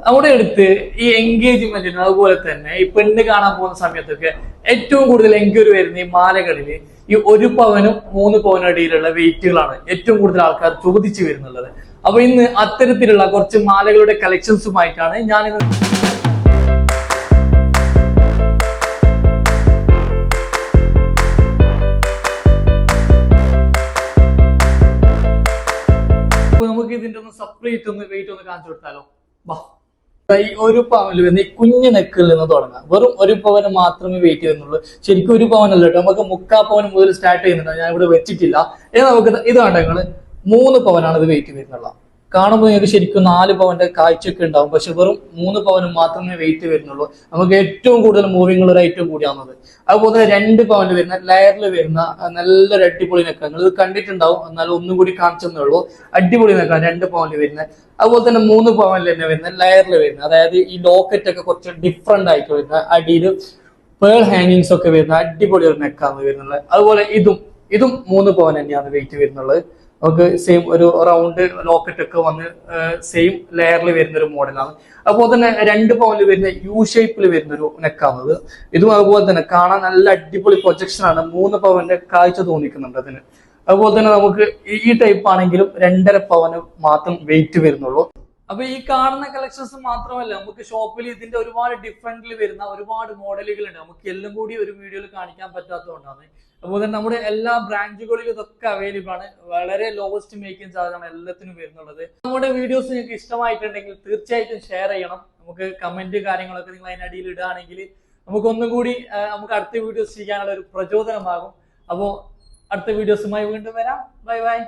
അവിടെ എടുത്ത് ഈ എൻഗേജ്മെന്റിന് അതുപോലെ തന്നെ ഈ പെണ്ണ് കാണാൻ പോകുന്ന സമയത്തൊക്കെ ഏറ്റവും കൂടുതൽ എൻക്വയറി വരുന്ന ഈ മാലകളില് ഈ 1 പവനും 3 പവനും ഇടയിലുള്ള വെയിറ്റുകളാണ് ഏറ്റവും കൂടുതൽ ആൾക്കാർ ചോദിച്ചു വരുന്നുള്ളത്. അപ്പൊ ഇന്ന് അത്തരത്തിലുള്ള കുറച്ച് മാലകളുടെ കളക്ഷൻസുമായിട്ടാണ് ഞാനിന്ന് നമുക്ക് ഇതിന്റെ ഒന്ന് സെപ്പറേറ്റ് ഒന്ന് വെയിറ്റ് ഒന്ന് കാണിച്ചു കൊടുത്താലോ. ഈ 1 പവനിൽ വരുന്ന ഈ കുഞ്ഞു നെക്കിൽ നിന്ന് തുടങ്ങാം. വെറും 1 പവന് മാത്രമേ വെയിറ്റ് ചെയ്യുന്നുള്ളൂ. ശരിക്കും 1 പവനല്ല കേട്ടോ, നമുക്ക് 3/4 പവൻ മുതൽ സ്റ്റാർട്ട് ചെയ്യുന്നുണ്ട്. ഞാൻ ഇവിടെ വെച്ചിട്ടില്ല. നമുക്ക് ഇത് കണ്ട നിങ്ങള് 3 പവനാണ് ഇത് വെയിറ്റ് വരുന്നുള്ളത്. കാണുമ്പോൾ നിങ്ങൾക്ക് ശരിക്കും 4 പവന്റെ കാഴ്ചയൊക്കെ ഉണ്ടാവും. പക്ഷെ വെറും 3 പവന് മാത്രമേ വെയിറ്റ് വരുന്നുള്ളൂ. നമുക്ക് ഏറ്റവും കൂടുതൽ മൂവിംഗ് ഉള്ള ഒരു ഐറ്റം കൂടിയാവുന്നത്. അതുപോലെ തന്നെ 2 പവനിൽ വരുന്ന ലെയറിൽ വരുന്ന നല്ലൊരു അടിപൊളി നെക്ക, നിങ്ങൾ ഇത് കണ്ടിട്ടുണ്ടാവും, എന്നാലും ഒന്നും കൂടി കാണിച്ചെന്നേ ഉള്ളൂ. അടിപൊളി നെക്ക 2 പവനിൽ വരുന്നത്. അതുപോലെ തന്നെ 3 പവനിൽ തന്നെ വരുന്ന ലെയറിൽ വരുന്നത്, അതായത് ഈ ലോക്കറ്റ് ഒക്കെ കുറച്ച് ഡിഫറെന്റ് ആയിട്ട് വരുന്ന അടിയിൽ പേൾ ഹാങ്ങിങ്സ് ഒക്കെ വരുന്ന അടിപൊളി ഒരു നെക്കാണ് വരുന്നത്. അതുപോലെ ഇതും 3 പവൻ തന്നെയാണ് വെയിറ്റ് വരുന്നുള്ളത്. നമുക്ക് സെയിം ഒരു റൗണ്ട് ലോക്കറ്റ് ഒക്കെ വന്ന് സെയിം ലെയറിൽ വരുന്ന ഒരു മോഡലാണ്. അതുപോലെ തന്നെ 2 പവനിൽ വരുന്ന യു ഷേപ്പിൽ വരുന്ന ഒരു നെക്കാണത്. ഇതും അതുപോലെ തന്നെ കാണാൻ നല്ല അടിപൊളി പ്രൊജക്ഷൻ ആണ്. 3 പവന്റെ കാഴ്ച തോന്നിക്കുന്നുണ്ട് അതിന്. അതുപോലെ തന്നെ നമുക്ക് ഈ ടൈപ്പ് ആണെങ്കിലും 2.5 പവന് മാത്രം വെയിറ്റ് വരുന്നുള്ളൂ. അപ്പൊ ഈ കാണുന്ന കളക്ഷൻസ് മാത്രമല്ല, നമുക്ക് ഷോപ്പിൽ ഇതിന്റെ ഒരുപാട് ഡിഫറെന്റിൽ വരുന്ന ഒരുപാട് മോഡലുകൾ ഉണ്ട്. നമുക്ക് എല്ലാം കൂടി ഒരു വീഡിയോയിൽ കാണിക്കാൻ പറ്റാത്തതുകൊണ്ടാണ്. അതുപോലെ തന്നെ നമ്മുടെ എല്ലാ ബ്രാഞ്ചുകളിലും ഇതൊക്കെ അവൈലബിൾ ആണ്. വളരെ ലോവസ്റ്റ് മേക്കിംഗ് ചാർജാണ് എല്ലാത്തിനും വരുന്നുള്ളത്. നമ്മുടെ വീഡിയോസ് നിങ്ങൾക്ക് ഇഷ്ടമായിട്ടുണ്ടെങ്കിൽ തീർച്ചയായിട്ടും ഷെയർ ചെയ്യണം. നമുക്ക് കമന്റ് കാര്യങ്ങളൊക്കെ നിങ്ങൾ അതിനടിയിൽ ഇടുകയാണെങ്കിൽ നമുക്ക് ഒന്നും കൂടി നമുക്ക് അടുത്ത വീഡിയോസ് ചെയ്യാനുള്ള ഒരു പ്രചോദനമാകും. അപ്പോൾ അടുത്ത വീഡിയോസുമായി വീണ്ടും വരാം. Bye bye.